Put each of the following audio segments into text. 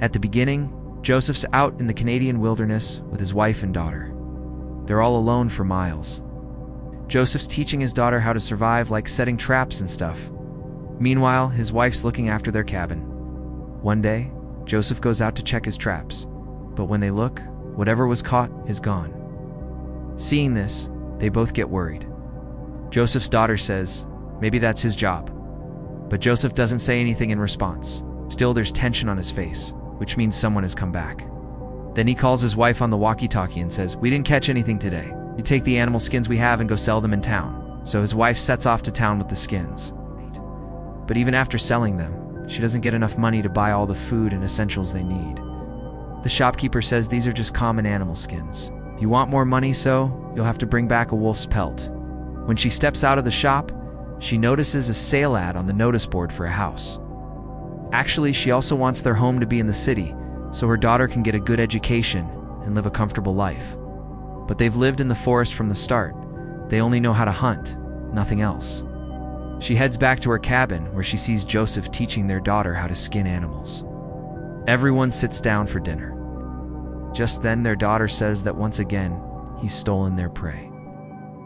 At the beginning, Joseph's out in the Canadian wilderness with his wife and daughter. They're all alone for miles. Joseph's teaching his daughter how to survive, like setting traps and stuff. Meanwhile, his wife's looking after their cabin. One day, Joseph goes out to check his traps, but when they look, whatever was caught is gone. Seeing this, they both get worried. Joseph's daughter says, maybe that's his job. But Joseph doesn't say anything in response. Still, there's tension on his face, which means someone has come back. Then he calls his wife on the walkie-talkie and says, we didn't catch anything today. You take the animal skins we have and go sell them in town. So his wife sets off to town with the skins. But even after selling them, she doesn't get enough money to buy all the food and essentials they need. The shopkeeper says these are just common animal skins. If you want more money, so you'll have to bring back a wolf's pelt. When she steps out of the shop, she notices a sale ad on the notice board for a house. Actually, she also wants their home to be in the city, so her daughter can get a good education and live a comfortable life. But they've lived in the forest from the start. They only know how to hunt, nothing else. She heads back to her cabin, where she sees Joseph teaching their daughter how to skin animals. Everyone sits down for dinner. Just then, their daughter says that once again, he's stolen their prey.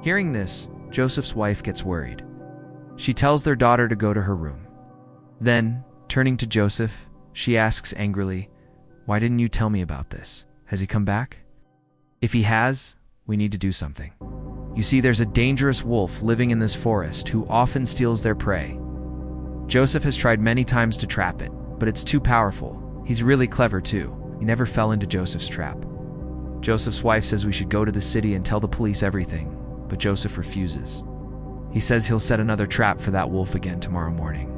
Hearing this, Joseph's wife gets worried. She tells their daughter to go to her room. Then, turning to Joseph, she asks angrily, why didn't you tell me about this? Has he come back? If he has, we need to do something. You see, there's a dangerous wolf living in this forest who often steals their prey. Joseph has tried many times to trap it, but it's too powerful. He's really clever too. He never fell into Joseph's trap. Joseph's wife says we should go to the city and tell the police everything, but Joseph refuses. He says he'll set another trap for that wolf again tomorrow morning.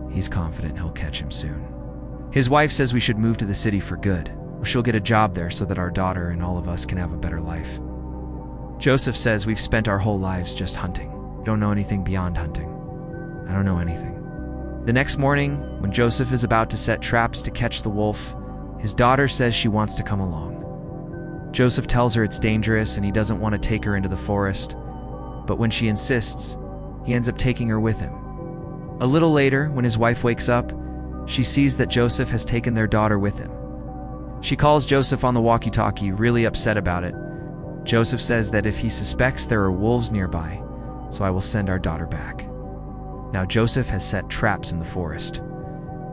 He's confident he'll catch him soon. His wife says we should move to the city for good. She'll get a job there so that our daughter and all of us can have a better life. Joseph says we've spent our whole lives just hunting. We don't know anything beyond hunting. I don't know anything. The next morning, when Joseph is about to set traps to catch the wolf, his daughter says she wants to come along. Joseph tells her it's dangerous and he doesn't want to take her into the forest, but when she insists, he ends up taking her with him. A little later, when his wife wakes up, she sees that Joseph has taken their daughter with him. She calls Joseph on the walkie-talkie, really upset about it. Joseph says that if he suspects there are wolves nearby, so I will send our daughter back. Now Joseph has set traps in the forest.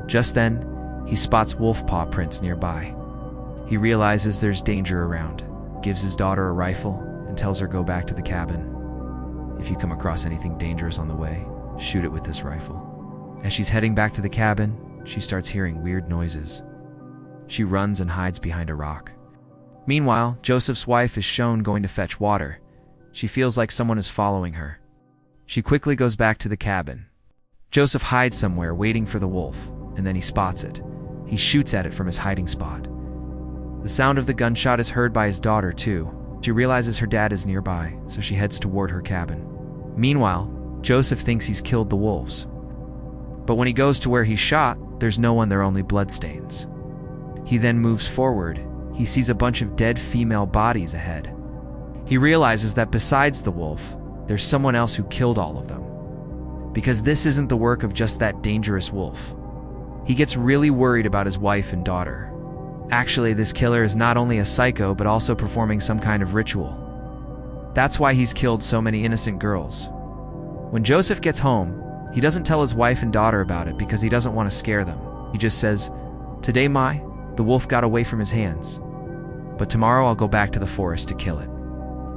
Just then, he spots wolf paw prints nearby. He realizes there's danger around, gives his daughter a rifle, and tells her go back to the cabin. If you come across anything dangerous on the way, shoot it with this rifle. As she's heading back to the cabin, she starts hearing weird noises. She runs and hides behind a rock. Meanwhile, Joseph's wife is shown going to fetch water. She feels like someone is following her. She quickly goes back to the cabin. Joseph hides somewhere waiting for the wolf, and then he spots it. He shoots at it from his hiding spot. The sound of the gunshot is heard by his daughter too. She realizes her dad is nearby, so she heads toward her cabin. Meanwhile, Joseph thinks he's killed the wolves. But when he goes to where he's shot, there's no one there, only bloodstains. He then moves forward. He sees a bunch of dead female bodies ahead. He realizes that besides the wolf, there's someone else who killed all of them. Because this isn't the work of just that dangerous wolf. He gets really worried about his wife and daughter. Actually, this killer is not only a psycho, but also performing some kind of ritual. That's why he's killed so many innocent girls. When Joseph gets home, he doesn't tell his wife and daughter about it because he doesn't want to scare them. He just says, "Today, the wolf got away from his hands. But tomorrow I'll go back to the forest to kill it."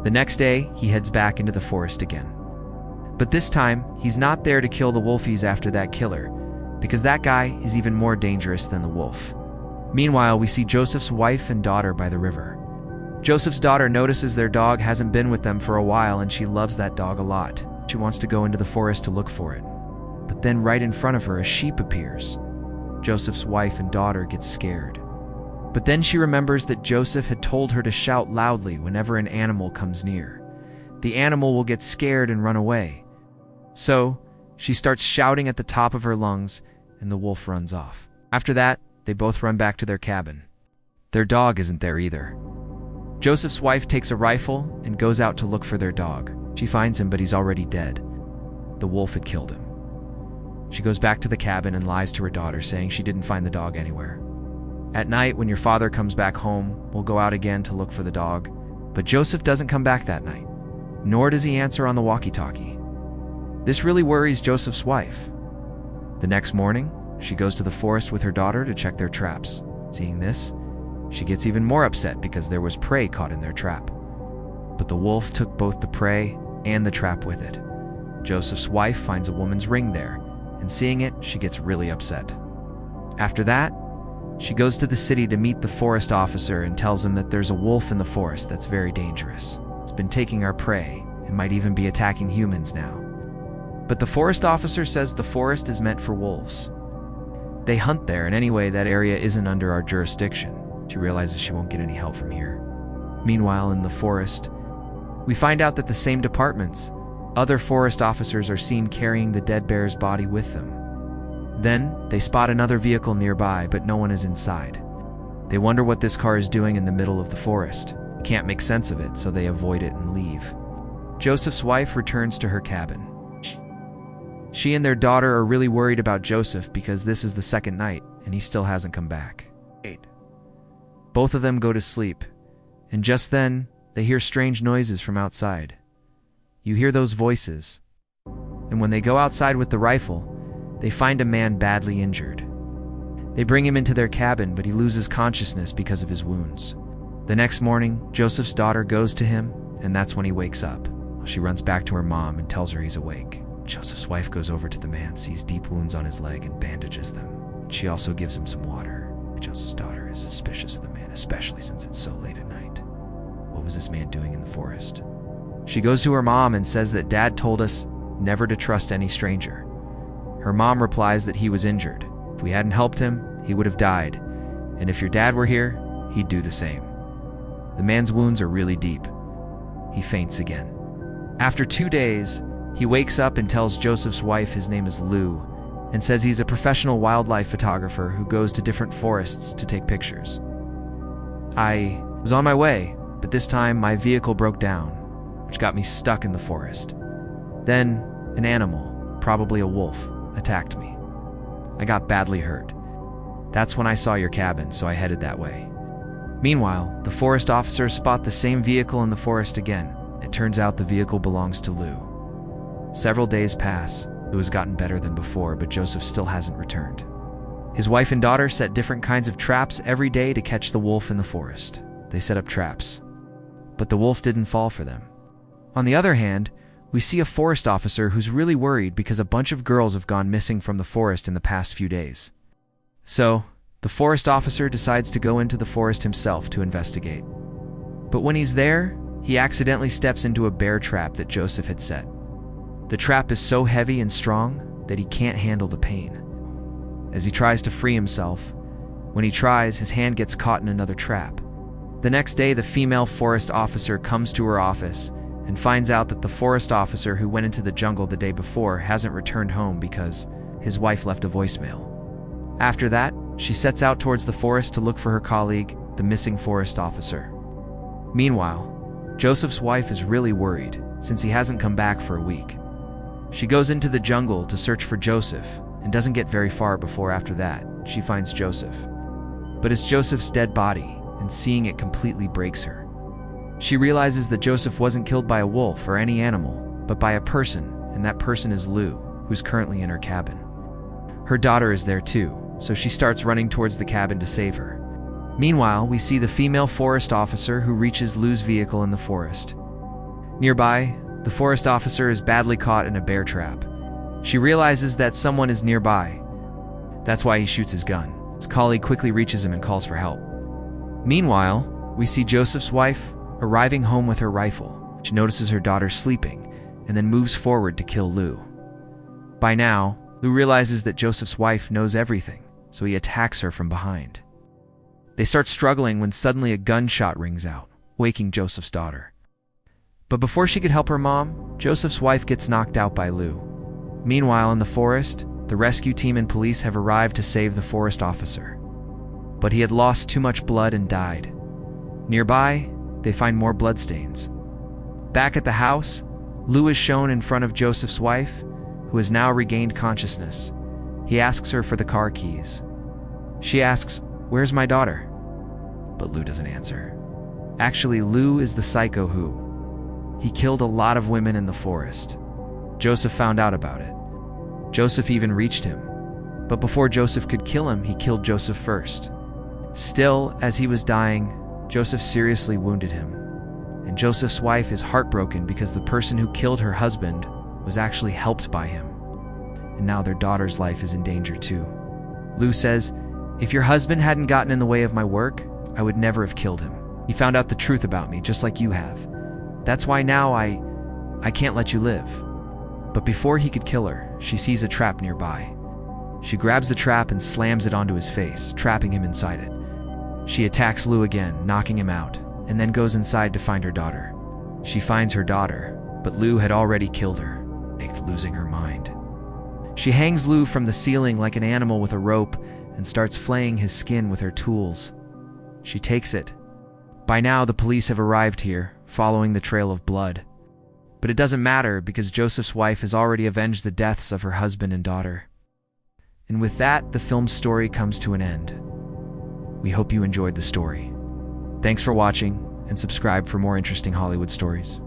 The next day, he heads back into the forest again. But this time, he's not there to kill the wolfies after that killer, because that guy is even more dangerous than the wolf. Meanwhile, we see Joseph's wife and daughter by the river. Joseph's daughter notices their dog hasn't been with them for a while, and she loves that dog a lot. She wants to go into the forest to look for it. But then right in front of her, a sheep appears. Joseph's wife and daughter get scared. But then she remembers that Joseph had told her to shout loudly whenever an animal comes near. The animal will get scared and run away. So, she starts shouting at the top of her lungs, and the wolf runs off. After that, they both run back to their cabin. Their dog isn't there either. Joseph's wife takes a rifle and goes out to look for their dog. She finds him, but he's already dead. The wolf had killed him. She goes back to the cabin and lies to her daughter, saying she didn't find the dog anywhere. At night, when your father comes back home, we'll go out again to look for the dog. But Joseph doesn't come back that night, nor does he answer on the walkie-talkie. This really worries Joseph's wife. The next morning, she goes to the forest with her daughter to check their traps. Seeing this, she gets even more upset because there was prey caught in their trap. But the wolf took both the prey and the trap with it. Joseph's wife finds a woman's ring there, and seeing it, she gets really upset. After that, she goes to the city to meet the forest officer and tells him that there's a wolf in the forest that's very dangerous. It's been taking our prey and might even be attacking humans now. But the forest officer says the forest is meant for wolves. They hunt there, and anyway, that area isn't under our jurisdiction. She realizes she won't get any help from here. Meanwhile, in the forest, we find out that the same department's other forest officers are seen carrying the dead bear's body with them. Then, they spot another vehicle nearby, but no one is inside. They wonder what this car is doing in the middle of the forest. They can't make sense of it, so they avoid it and leave. Joseph's wife returns to her cabin. She and their daughter are really worried about Joseph because this is the second night, and he still hasn't come back. Both of them go to sleep, and just then, they hear strange noises from outside. You hear those voices, and when they go outside with the rifle, they find a man badly injured. They bring him into their cabin, but he loses consciousness because of his wounds. The next morning, Joseph's daughter goes to him, and that's when he wakes up. She runs back to her mom and tells her he's awake. Joseph's wife goes over to the man, sees deep wounds on his leg, and bandages them. She also gives him some water. Joseph's daughter is suspicious of the man, especially since it's so late at night. What was this man doing in the forest? She goes to her mom and says that Dad told us never to trust any stranger. Her mom replies that he was injured. If we hadn't helped him, he would have died. And if your dad were here, he'd do the same. The man's wounds are really deep. He faints again. After 2 days, he wakes up and tells Joseph's wife his name is Lou, and says he's a professional wildlife photographer who goes to different forests to take pictures. I was on my way, but this time my vehicle broke down, which got me stuck in the forest. Then, an animal, probably a wolf, attacked me. I got badly hurt. That's when I saw your cabin, so I headed that way. Meanwhile, the forest officers spot the same vehicle in the forest again. It turns out the vehicle belongs to Lou. Several days pass. Lou has gotten better than before, but Joseph still hasn't returned. His wife and daughter set different kinds of traps every day to catch the wolf in the forest. They set up traps, but the wolf didn't fall for them. On the other hand, we see a forest officer who's really worried because a bunch of girls have gone missing from the forest in the past few days. So, the forest officer decides to go into the forest himself to investigate. But when he's there, he accidentally steps into a bear trap that Joseph had set. The trap is so heavy and strong that he can't handle the pain. As he tries to free himself, when he tries, his hand gets caught in another trap. The next day, the female forest officer comes to her office and finds out that the forest officer who went into the jungle the day before hasn't returned home because his wife left a voicemail. After that, she sets out towards the forest to look for her colleague, the missing forest officer. Meanwhile, Joseph's wife is really worried since he hasn't come back for a week. She goes into the jungle to search for Joseph and doesn't get very far before after that, she finds Joseph. But it's Joseph's dead body, and seeing it completely breaks her. She realizes that Joseph wasn't killed by a wolf or any animal, but by a person, and that person is Lou, who's currently in her cabin. Her daughter is there too, so she starts running towards the cabin to save her. Meanwhile, we see the female forest officer who reaches Lou's vehicle in the forest. Nearby, the forest officer is badly caught in a bear trap. She realizes that someone is nearby. That's why he shoots his gun. His colleague quickly reaches him and calls for help. Meanwhile, we see Joseph's wife arriving home with her rifle. She notices her daughter sleeping and then moves forward to kill Lou. By now, Lou realizes that Joseph's wife knows everything, so he attacks her from behind. They start struggling when suddenly a gunshot rings out, waking Joseph's daughter. But before she could help her mom, Joseph's wife gets knocked out by Lou. Meanwhile, in the forest, the rescue team and police have arrived to save the forest officer. But he had lost too much blood and died. Nearby, they find more bloodstains. Back at the house, Lou is shown in front of Joseph's wife, who has now regained consciousness. He asks her for the car keys. She asks, "Where's my daughter?" But Lou doesn't answer. Actually, Lou is the psycho who. He killed a lot of women in the forest. Joseph found out about it. Joseph even reached him. But before Joseph could kill him, he killed Joseph first. Still, as he was dying, Joseph seriously wounded him. And Joseph's wife is heartbroken because the person who killed her husband was actually helped by him. And now their daughter's life is in danger too. Lou says, "If your husband hadn't gotten in the way of my work, I would never have killed him. He found out the truth about me, just like you have. That's why now I can't let you live." But before he could kill her, she sees a trap nearby. She grabs the trap and slams it onto his face, trapping him inside it. She attacks Lou again, knocking him out, and then goes inside to find her daughter. She finds her daughter, but Lou had already killed her, losing her mind. She hangs Lou from the ceiling like an animal with a rope and starts flaying his skin with her tools. She takes it. By now, the police have arrived here, following the trail of blood. But it doesn't matter because Joseph's wife has already avenged the deaths of her husband and daughter. And with that, the film's story comes to an end. We hope you enjoyed the story. Thanks for watching, and subscribe for more interesting Hollywood stories.